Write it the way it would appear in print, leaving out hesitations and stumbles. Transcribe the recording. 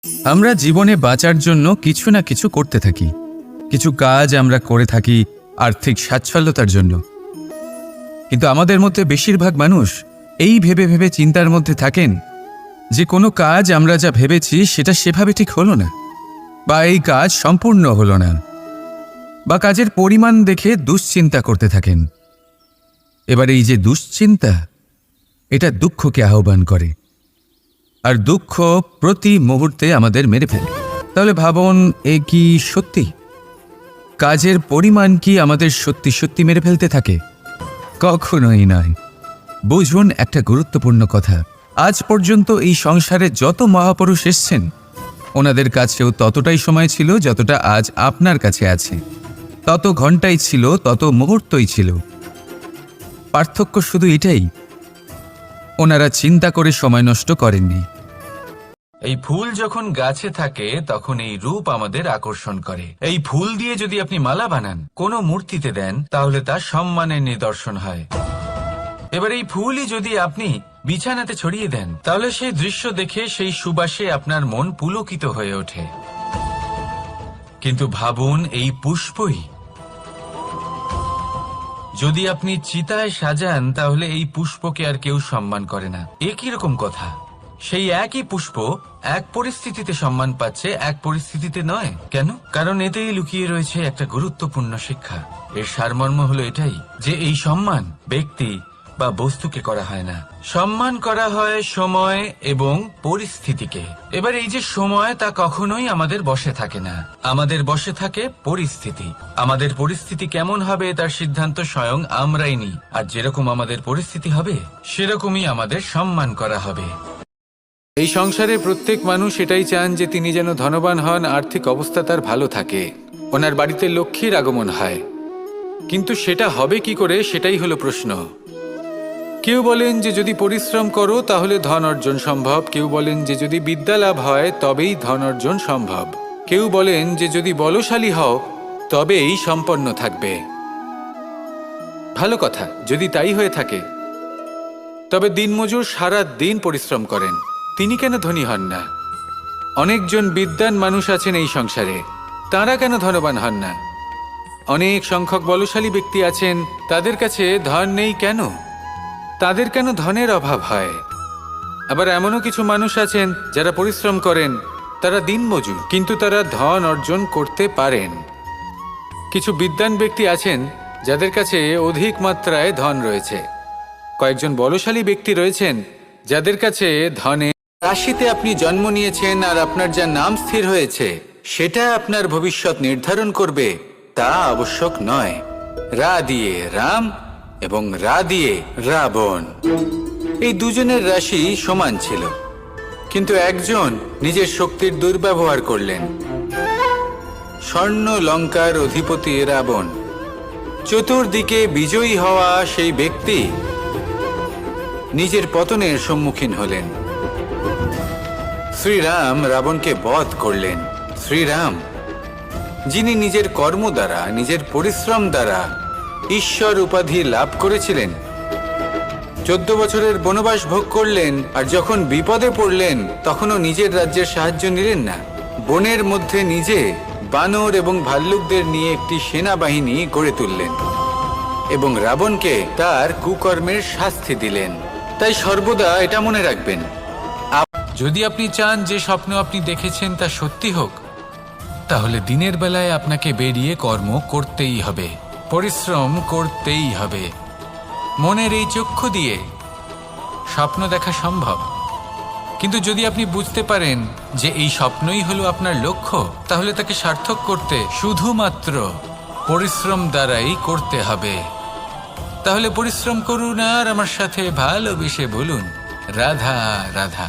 আমরা জীবনে বাঁচার জন্য কিছু না কিছু করতে থাকি। কিছু কাজ আমরা করে থাকি আর্থিক স্বাচ্ছন্দ্যতার জন্য। কিন্তু আমাদের মধ্যে বেশিরভাগ মানুষ এই ভেবে ভেবে চিন্তার মধ্যে থাকেন যে কোনো কাজ আমরা যা ভেবেছি সেটা সেভাবে ঠিক হলো না, বা এই কাজ সম্পূর্ণ হলো না, বা কাজের পরিমাণ দেখে দুশ্চিন্তা করতে থাকেন। এবার এই যে দুশ্চিন্তা, এটা দুঃখকে আহ্বান করে, আর দুঃখ প্রতি মুহূর্তে আমাদের মেরে ফেলে। তাহলে ভাবুন, এ কি সত্যি? কাজের পরিমাণ কি আমাদের সত্যি সত্যি মেরে ফেলতে থাকে? কখনোই নয়। বুঝুন একটা গুরুত্বপূর্ণ কথা, আজ পর্যন্ত এই সংসারে যত মহাপুরুষ এসছেন, ওনাদের কাছেও ততটাই সময় ছিল যতটা আজ আপনার কাছে আছে, তত ঘন্টাই ছিল, তত মুহূর্তই ছিল। পার্থক্য শুধু এটাই, ওনারা চিন্তা করে সময় নষ্ট করেননি। এই ফুল যখন গাছে থাকে তখন এই রূপ আমাদের আকর্ষণ করে। এই ফুল দিয়ে যদি আপনি মালা বানান, কোনো মূর্তিতে দেন, তাহলে তা সম্মানের নিদর্শন হয়। এবার এই ফুলই যদি আপনি বিছানাতে ছড়িয়ে দেন, তাহলে সেই দৃশ্য দেখে সেই সুবাসে আপনার মন পুলকিত হয়ে ওঠে। কিন্তু ভাবুন, এই পুষ্পই যদি আপনি চিতায় সাজান, তাহলে এই পুষ্পকে আর কেউ সম্মান করে না। একই রকম কথা, সেই একই পুষ্প এক পরিস্থিতিতে সম্মান পাচ্ছে, এক পরিস্থিতিতে নয়। কেন? কারণ এতেই লুকিয়ে রয়েছে একটা গুরুত্বপূর্ণ শিক্ষা। এর সারমর্ম হলো এটাই যে এই সম্মান ব্যক্তি বা বস্তুকে করা হয় না, সম্মান করা হয় সময় এবং পরিস্থিতিকে। এবার এই যে সময়, তা কখনোই আমাদের বশে থাকে না, আমাদের বশে থাকে পরিস্থিতি। আমাদের পরিস্থিতি কেমন হবে তার সিদ্ধান্ত স্বয়ং আমরাই নিই, আর যেরকম আমাদের পরিস্থিতি হবে সেরকমই আমাদের সম্মান করা হবে। এই সংসারে প্রত্যেক মানুষ এটাই চান যে তিনি যেন ধনবান হন, আর্থিক অবস্থা তার ভালো থাকে, ওনার বাড়িতে লক্ষ্মীর আগমন হয়। কিন্তু সেটা হবে কি করে, সেটাই হলো প্রশ্ন। কেউ বলেন যে যদি পরিশ্রম করো তাহলে ধন অর্জন সম্ভব, কেউ বলেন যে যদি বিদ্যা লাভ হয় তবেই ধন অর্জন সম্ভব, কেউ বলেন যে যদি বলশালী হও তবেই সম্পন্ন থাকবে। ভালো কথা, যদি তাই হয়ে থাকে, তবে দিনমজুর সারা দিন পরিশ্রম করেন, তিনি কেন ধনী হন না? অনেকজন বিদ্বান মানুষ আছেন এই সংসারে, তাঁরা কেন ধনবান হন না? অনেক সংখ্যক বলশালী ব্যক্তি আছেন, তাদের কাছে ধন নেই কেন? তাদের কেন ধনের অভাব হয়? আবার এমনও কিছু মানুষ আছেন যারা পরিশ্রম করেন, তারা দিনমজুর, কিন্তু তারা ধন অর্জন করতে পারেন। কিছু বিদ্বান ব্যক্তি আছেন যাদের কাছে অধিক মাত্রায় ধন রয়েছে। কয়েকজন বলশালী ব্যক্তি রয়েছেন যাদের কাছে ধনে রাশিতে আপনি জন্ম নিয়েছেন আর আপনার যা নাম স্থির হয়েছে সেটা আপনার ভবিষ্যৎ নির্ধারণ করবে তা আবশ্যক নয়। রা দিয়ে রাম এবং রা দিয়ে রাবণ, এই দুজনের রাশি সমান ছিল, কিন্তু একজন নিজের শক্তির দুর্ব্যবহার করলেন। স্বর্ণ লঙ্কার অধিপতি রাবণ, চতুর্দিকে বিজয়ী হওয়া সেই ব্যক্তি নিজের পতনের সম্মুখীন হলেন। শ্রীরাম রাবণকে বধ করলেন। শ্রীরাম, যিনি নিজের কর্ম দ্বারা, নিজের পরিশ্রম দ্বারা ঈশ্বর উপাধি লাভ করেছিলেন, 14 বছরের বনবাস ভোগ করলেন, আর যখন বিপদে পড়লেন তখনও নিজের রাজ্যের সাহায্য নিলেন না। বনের মধ্যে নিজে বানর এবং ভাল্লুকদের নিয়ে একটি সেনাবাহিনী গড়ে তুললেন এবং রাবণকে তার কুকর্মের শাস্তি দিলেন। তাই সর্বদা এটা মনে রাখবেন, যদি আপনি চান যে স্বপ্ন আপনি দেখেছেন তা সত্যি হোক, তাহলে দিনের বেলায় আপনাকে বেরিয়ে কর্ম করতেই হবে, পরিশ্রম করতেই হবে। মনের এই চক্ষু দিয়ে স্বপ্ন দেখা সম্ভব, কিন্তু যদি আপনি বুঝতে পারেন যে এই স্বপ্নই হলো আপনার লক্ষ্য, তাহলে তাকে সার্থক করতে শুধুমাত্র পরিশ্রম দ্বারাই করতে হবে। তাহলে পরিশ্রম করুন আর আমার সাথে ভালোবেসে বলুন, রাধা রাধা।